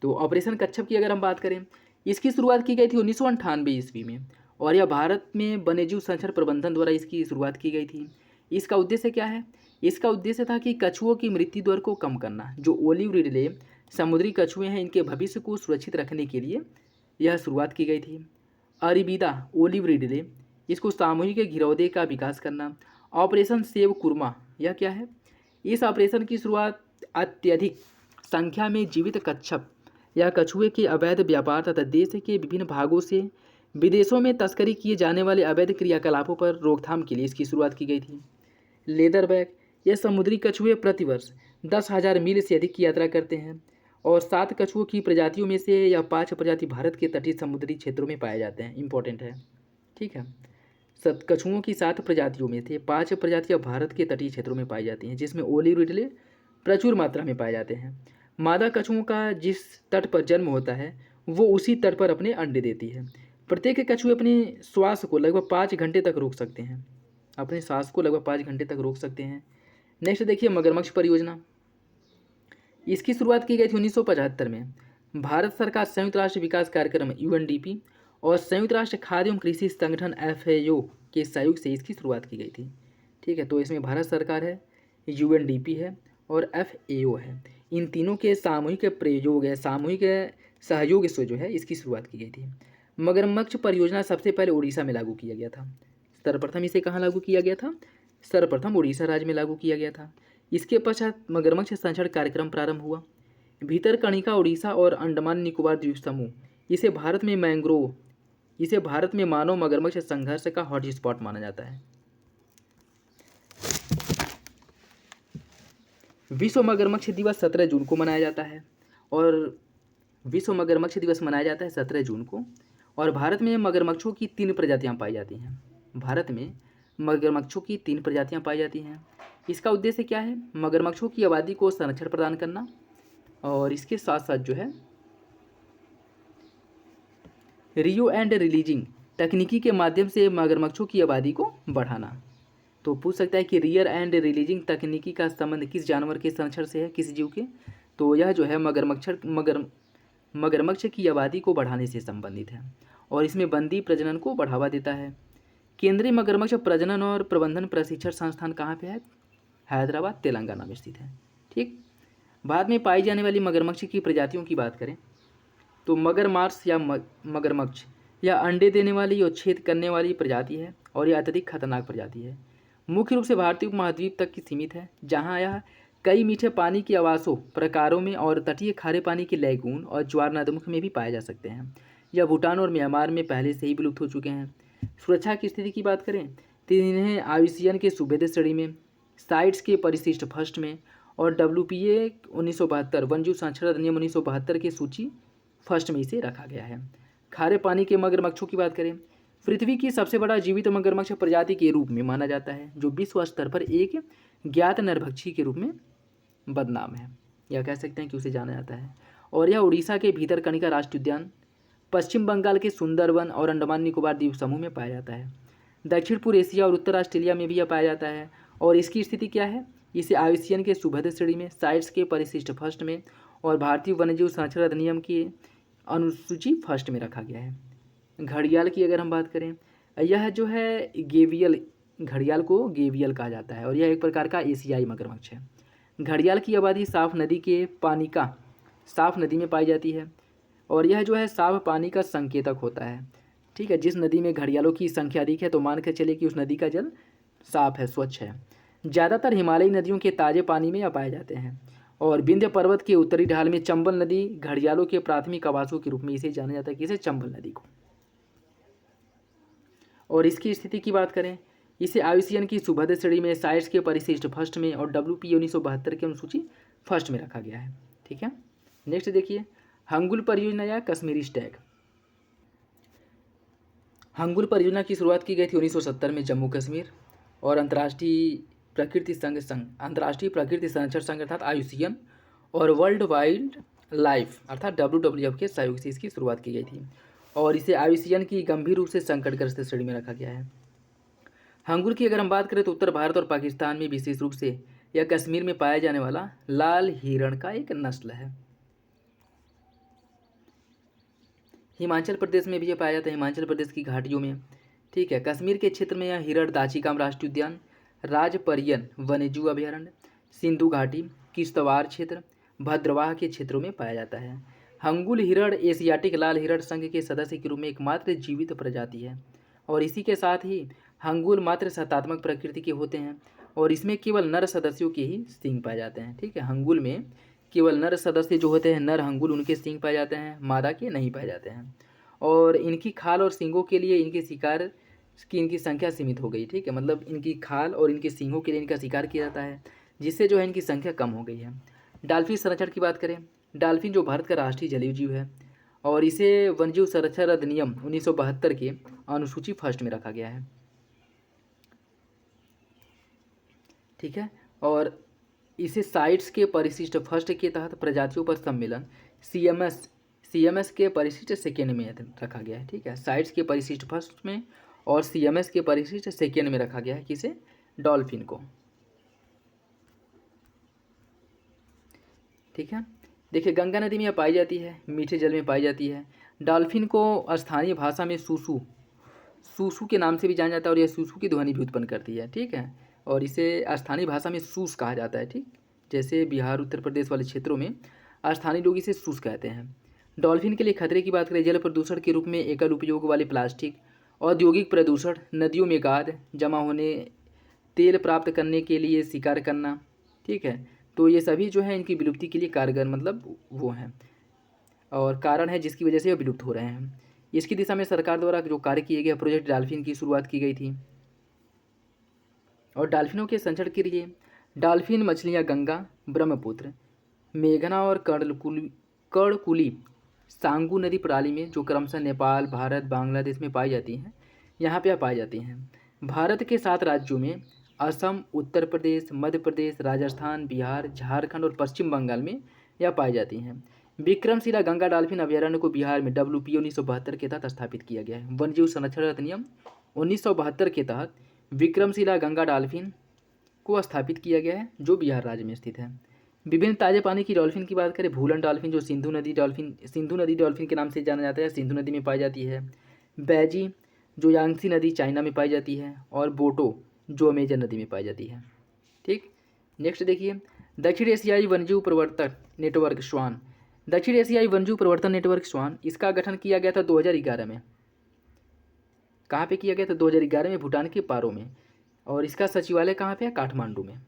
तो ऑपरेशन कच्छप की अगर हम बात करें, इसकी शुरुआत की गई थी 1998 ईस्वी में और यह भारत में वन्यजीव संरक्षण प्रबंधन द्वारा इसकी शुरुआत की गई थी। इसका उद्देश्य क्या है? इसका उद्देश्य था कि कछुओं की मृत्यु दर को कम करना। जो ओलिव रिडले समुद्री कछुए हैं, इनके भविष्य को सुरक्षित रखने के लिए यह शुरुआत की गई थी। अरेबिदा ओलिव रिडले, इसको सामूहिक घिरौदे का विकास करना। ऑपरेशन सेव कुरमा, यह क्या है? इस ऑपरेशन की शुरुआत अत्यधिक संख्या में जीवित कच्छप या कछुए के अवैध व्यापार तथा देश के विभिन्न भागों से विदेशों में तस्करी किए जाने वाले अवैध क्रियाकलापों पर रोकथाम के लिए इसकी शुरुआत की गई थी। लेदरबैक, यह समुद्री कछुए प्रतिवर्ष 10,000 मील से अधिक की यात्रा करते हैं और 7 कछुओं की प्रजातियों में से यह 5 प्रजाति भारत के तटीय समुद्री क्षेत्रों में पाए जाते हैं। इंपॉर्टेंट है। ठीक है, कछुओं की 7 प्रजातियों में से 5 प्रजातियां भारत के तटीय क्षेत्रों में पाई जाती हैं, जिसमें ओलिव रिडले प्रचुर मात्रा में पाए जाते हैं। मादा कछुओं का जिस तट पर जन्म होता है वो उसी तट पर अपने अंडे देती है। प्रत्येक कछुए अपने श्वास को लगभग 5 घंटे तक रोक सकते हैं। अपने सांस को लगभग 5 घंटे तक रोक सकते हैं। नेक्स्ट देखिए मगरमच्छ परियोजना। इसकी शुरुआत की गई थी 1975 में। भारत सरकार संयुक्त राष्ट्र विकास कार्यक्रम UNDP और संयुक्त राष्ट्र खाद्य एवं कृषि संगठन FAO के सहयोग से इसकी शुरुआत की गई थी। ठीक है, तो इसमें भारत सरकार है, UNDP है और FAO है। इन तीनों के सामूहिक प्रयोग है, सामूहिक सहयोग से जो है इसकी शुरुआत की गई थी। मगरमच्छ परियोजना सबसे पहले उड़ीसा में लागू किया गया था। सर्वप्रथम इसे कहाँ लागू किया गया था? सर्वप्रथम उड़ीसा राज्य में लागू किया गया था। इसके पश्चात मगरमच्छ संरक्षण कार्यक्रम प्रारंभ हुआ। भीतरकनिका उड़ीसा और अंडमान निकोबार द्वीप समूह इसे भारत में मानव मगरमच्छ संघर्ष का हॉटस्पॉट माना जाता है। विश्व मगरमच्छ दिवस 17 जून को मनाया जाता है और विश्व मगरमच्छ दिवस मनाया जाता है 17 जून को। और भारत में मगरमच्छों की 3 प्रजातियां पाई जाती हैं। भारत में मगरमच्छों की 3 प्रजातियां पाई जाती हैं। इसका उद्देश्य क्या है? मगरमच्छों की आबादी को संरक्षण प्रदान करना और इसके साथ साथ जो है रियो एंड रिलीजिंग तकनीकी के माध्यम से मगरमच्छों की आबादी को बढ़ाना। तो पूछ सकता है कि रियर एंड रिलीजिंग तकनीकी का संबंध किस जानवर के संरक्षण से है, किस जीव के? तो यह जो है मगरमच्छ की आबादी को बढ़ाने से संबंधित है और इसमें बंदी प्रजनन को बढ़ावा देता है। केंद्रीय मगरमच्छ प्रजनन और प्रबंधन प्रशिक्षण संस्थान कहाँ पे है? हैदराबाद, तेलंगाना में स्थित है। ठीक, भारत में पाई जाने वाली मगरमच्छ की प्रजातियों की बात करें तो मगरमार्स या मगरमच्छ यह अंडे देने वाली और छेद करने वाली प्रजाति है और यह अत्यधिक खतरनाक प्रजाति है। मुख्य रूप से भारतीय उपमहाद्वीप तक की सीमित है, जहाँ यह कई मीठे पानी के आवासों प्रकारों में और तटीय खारे पानी के लैगून और ज्वार नदमुख में भी पाए जा सकते हैं। यह भूटान और म्यांमार में पहले से ही विलुप्त हो चुके हैं। सुरक्षा की स्थिति की बात करें तो इन्हें आईयूसीएन के सूबेदार श्रेणी में, साइट्स के परिशिष्ट फर्स्ट में और WPA 1972 वन्यजीव संरक्षण अधिनियम 1972 की सूची फर्स्ट में इसे रखा गया है। खारे पानी के मगरमच्छों की बात करें, पृथ्वी की सबसे बड़ा जीवित मगरमच्छ प्रजाति के रूप में माना जाता है, जो विश्व स्तर पर एक ज्ञात नरभक्षी के रूप में बदनाम है, या कह सकते हैं कि उसे जाना जाता है। और यह उड़ीसा के भीतरकनिका राष्ट्रीय उद्यान, पश्चिम बंगाल के सुंदरवन और अंडमान निकोबार द्वीप समूह में पाया जाता है। दक्षिण पूर्व एशिया और उत्तर ऑस्ट्रेलिया में भी यह पाया जाता है। और इसकी स्थिति क्या है, इसे आईयूसीएन के सुभद्र श्रेणी में, साइट्स के परिशिष्ट फर्स्ट में और भारतीय वन्यजीव संरक्षण अधिनियम की अनुसूची फर्स्ट में रखा गया है। घड़ियाल की अगर हम बात करें, यह जो है गेवियल, घड़ियाल को गेवियल कहा जाता है और यह एक प्रकार का एशियाई मगरमच्छ है। घड़ियाल की आबादी साफ नदी के पानी का साफ नदी में पाई जाती है और यह जो है साफ पानी का संकेतक होता है। ठीक है, जिस नदी में घड़ियालों की संख्या अधिक है तो मान कर चले कि उस नदी का जल साफ है, स्वच्छ है। ज़्यादातर हिमालयी नदियों के ताज़े पानी में यह पाए जाते हैं और विंध्य पर्वत के उत्तरी ढाल में चंबल नदी घड़ियालों के प्राथमिक आवासों के रूप में इसे जाना जाता है, किसे, चंबल नदी को। और इसकी स्थिति की बात करें, इसे आईयूसीएन की सुभद्र श्रेणी में, साइट्स के परिशिष्ट फर्स्ट में और WPA 1972 की अनुसूची फर्स्ट में रखा गया है। ठीक है, नेक्स्ट देखिए, हंगुल परियोजना या कश्मीरी स्टैग। हंगुल परियोजना की शुरुआत की गई थी 1970 में जम्मू कश्मीर और अंतर्राष्ट्रीय प्रकृति संरक्षण संघ अर्थात आईयूसीएन और वर्ल्ड वाइल्ड लाइफ अर्थात WWF के सहयोग से इसकी शुरुआत की गई थी और इसे आईयूसीएन की गंभीर रूप से संकटग्रस्त श्रेणी में रखा गया है। हंगुल की अगर हम बात करें तो उत्तर भारत और पाकिस्तान में विशेष रूप से यह कश्मीर में पाया जाने वाला लाल हिरण का एक नस्ल है। हिमाचल प्रदेश में भी यह पाया जाता है, हिमाचल प्रदेश की घाटियों में। ठीक है, कश्मीर के क्षेत्र में यह हिरण दाचिकाम राष्ट्रीय उद्यान, राजपरियन वन्यजीव अभयारण्य, सिंधु घाटी, किश्तवाड़ क्षेत्र, भद्रवाह के क्षेत्रों में पाया जाता है। हंगुल हिरण एशियाटिक लाल हिरण संघ के सदस्य के रूप में एकमात्र जीवित प्रजाति है और इसी के साथ ही हंगुल मात्र सत्तात्मक प्रकृति के होते हैं और इसमें केवल नर सदस्यों के ही सींग पाए जाते हैं। ठीक है, हंगुल में केवल नर सदस्य जो होते हैं, नर हंगुल, उनके सींग पाए जाते हैं, मादा के नहीं पाए जाते हैं। और इनकी खाल और सींगों के लिए इनके शिकार की इनकी संख्या सीमित हो गई। ठीक है, मतलब इनकी खाल और इनके सींगों के लिए इनका शिकार किया जाता है, जिससे जो है इनकी संख्या कम हो गई है। डाल्फिन संरक्षण की बात करें, डाल्फिन जो भारत का राष्ट्रीय जलीय जीव है और इसे वन्यजीव संरक्षण अधिनियम 1972 के अनुसूची फर्स्ट में रखा गया है। ठीक है, और इसे साइट्स के परिशिष्ट फर्स्ट के तहत प्रजातियों पर सम्मेलन CMS के परिशिष्ट सेकेंड में रखा गया है। ठीक है, साइट्स के परिशिष्ट फर्स्ट में और CMS के परिशिष्ट सेकेंड में रखा गया है, किसे, डॉल्फिन को। ठीक है, देखिए गंगा नदी में यह पाई जाती है, मीठे जल में पाई जाती है। डॉल्फिन को स्थानीय भाषा में सूसू के नाम से भी जाना जाता है और यह सूसू की ध्वनि भी उत्पन्न करती है। ठीक है, और इसे स्थानीय भाषा में सूस कहा जाता है। ठीक, जैसे बिहार उत्तर प्रदेश वाले क्षेत्रों में स्थानीय लोग इसे सूस कहते हैं। डॉल्फिन के लिए खतरे की बात करें, जल प्रदूषण के रूप में एकल उपयोग वाले प्लास्टिक, औद्योगिक प्रदूषण, नदियों में गाद जमा होने, तेल प्राप्त करने के लिए शिकार करना। ठीक है, तो ये सभी जो है इनकी विलुप्ति के लिए कारगर मतलब वो हैं और कारण है जिसकी वजह से ये विलुप्त हो रहे हैं। इसकी दिशा में सरकार द्वारा जो कार्य किए गए प्रोजेक्ट डॉल्फिन की शुरुआत की गई थी और डॉल्फिनों के संरक्षण के लिए डॉल्फिन मछलियाँ गंगा, ब्रह्मपुत्र, मेघना और कर्णकुली सांगू नदी प्रणाली में, जो क्रमशः नेपाल, भारत, बांग्लादेश में पाई जाती हैं, यहाँ पे पाई जाती हैं। भारत के 7 राज्यों में असम, उत्तर प्रदेश, मध्य प्रदेश, राजस्थान, बिहार, झारखंड और पश्चिम बंगाल में यह पाई जाती हैं। विक्रमशिला गंगा डॉल्फिन अभयारण्य को बिहार में WPA 1972 के तहत स्थापित किया गया है। वन्यजीव संरक्षण अधिनियम 1972 के तहत विक्रमशिला गंगा डॉल्फिन को स्थापित किया गया है, जो बिहार राज्य में स्थित है। विभिन्न ताजे पानी की डॉल्फिन की बात करें, भूलन डॉल्फिन जो सिंधु नदी डॉल्फिन के नाम से जाना जाता है, सिंधु नदी में पाई जाती है। बैजी जो यांगसी नदी चाइना में पाई जाती है और बोटो जो अमेजन नदी में पाई जाती है। ठीक, नेक्स्ट देखिए, दक्षिण एशियाई वन्यजीव प्रवर्तन नेटवर्क स्वान। दक्षिण एशियाई वन्यजीव प्रवर्तन नेटवर्क स्वान, इसका गठन किया गया था 2011 में। कहाँ पे किया गया था? 2011 में भूटान के पारो में। और इसका सचिवालय कहाँ पे है? काठमांडू में।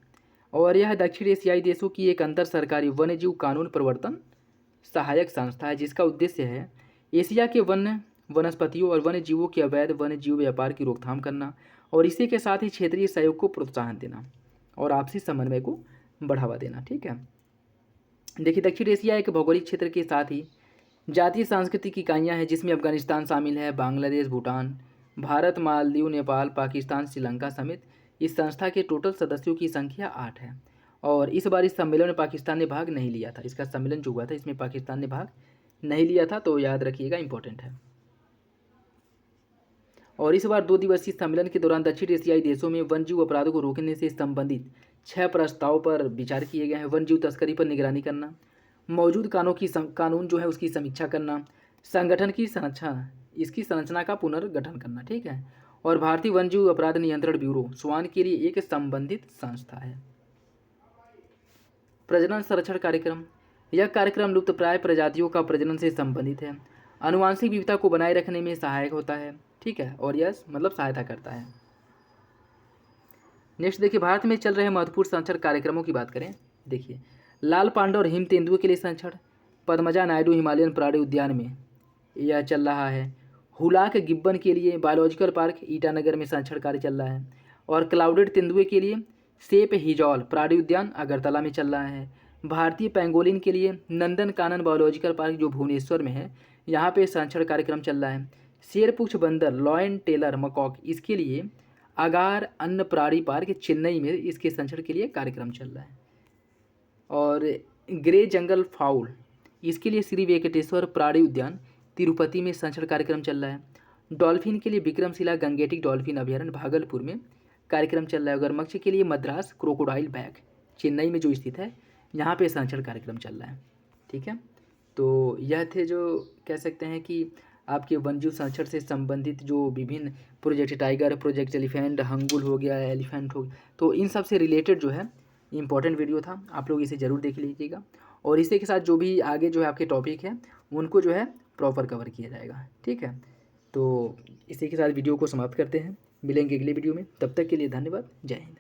और यह दक्षिण एशियाई देशों की एक अंतर सरकारी वन्यजीव कानून प्रवर्तन सहायक संस्था है, जिसका उद्देश्य है एशिया के वनस्पतियों और वन्य जीवों के अवैध वन्य जीव व्यापार की रोकथाम करना और इसी के साथ ही क्षेत्रीय सहयोग को प्रोत्साहन देना और आपसी समन्वय को बढ़ावा देना। ठीक है, देखिए दक्षिण एशिया एक भौगोलिक क्षेत्र के साथ ही जातीय सांस्कृतिक इकाइयाँ हैं, जिसमें अफगानिस्तान शामिल है, बांग्लादेश, भूटान, भारत, मालदीव, नेपाल, पाकिस्तान, श्रीलंका समेत इस संस्था के टोटल सदस्यों की संख्या 8 है। और इस बार इस सम्मेलन में पाकिस्तान ने भाग नहीं लिया था। इसका सम्मेलन जो हुआ था इसमें पाकिस्तान ने भाग नहीं लिया था, तो याद रखिएगा, इंपॉर्टेंट है। और इस बार 2 दिवसीय सम्मेलन के दौरान दक्षिण एशियाई देशों में वन्यजीव अपराधों को रोकने से संबंधित 6 प्रस्ताव पर विचार किए गए हैं। वन्यजीव तस्करी पर निगरानी करना, मौजूद कानून जो है उसकी समीक्षा करना, संगठन की संरचना का पुनर्गठन करना। ठीक है, और भारतीय वन्यजीव अपराध नियंत्रण ब्यूरो स्वान के लिए एक संबंधित संस्था है। प्रजनन संरक्षण कार्यक्रम, यह कार्यक्रम लुप्तप्राय प्रजातियों का प्रजनन से संबंधित है, आनुवांशिक विविधता को बनाए रखने में सहायक होता है। ठीक है, और यह सहायता करता है। नेक्स्ट देखिए, भारत में चल रहे महत्वपूर्ण संरक्षण कार्यक्रमों की बात करें। देखिए, लाल पांडा और हिम तेंदुए के लिए संरक्षण, पद्मजा नायडू हिमालयन प्राणी उद्यान में यह चल रहा है। हुलाक गिब्बन के लिए बायोलॉजिकल पार्क ईटानगर में संरक्षण कार्य चल रहा है। और क्लाउडेड तेंदुए के लिए सेप हिजौल प्राणी उद्यान अगरतला में चल रहा है। भारतीय पेंगोलिन के लिए नंदन कानन बायोलॉजिकल पार्क जो भुवनेश्वर में है, यहाँ पे संरक्षण कार्यक्रम चल रहा है। शेरपुछ बंदर लॉयन टेलर मकॉक, इसके लिए अगार अन्न प्राणी पार्क चेन्नई में इसके संरक्षण के लिए कार्यक्रम चल रहा है। और ग्रे जंगल फाउल, इसके लिए श्री वेंकटेश्वर प्राणी उद्यान तिरुपति में संरक्षण कार्यक्रम चल रहा है। डॉल्फिन के लिए विक्रमशिला गंगेटिक डॉल्फिन अभ्यारण्य भागलपुर में कार्यक्रम चल रहा है। मगरमच्छ के लिए मद्रास क्रोकोडाइल बैग चेन्नई में जो स्थित है, यहाँ पे संरक्षण कार्यक्रम चल रहा है। ठीक है, तो यह थे जो कह सकते हैं कि आपके वन्यजीव संरक्षण से संबंधित जो विभिन्न project tiger, project elephant, hangul हो गया, एलिफेंट हो गया, तो इन सब से रिलेटेड जो है इंपॉर्टेंट वीडियो था। आप लोग इसे ज़रूर देख लीजिएगा और इसी के साथ जो भी आगे जो है आपके टॉपिक है उनको जो है प्रॉपर कवर किया जाएगा। ठीक है, तो इसी के साथ वीडियो को समाप्त करते हैं। मिलेंगे अगले वीडियो में, तब तक के लिए धन्यवाद। जय हिंद।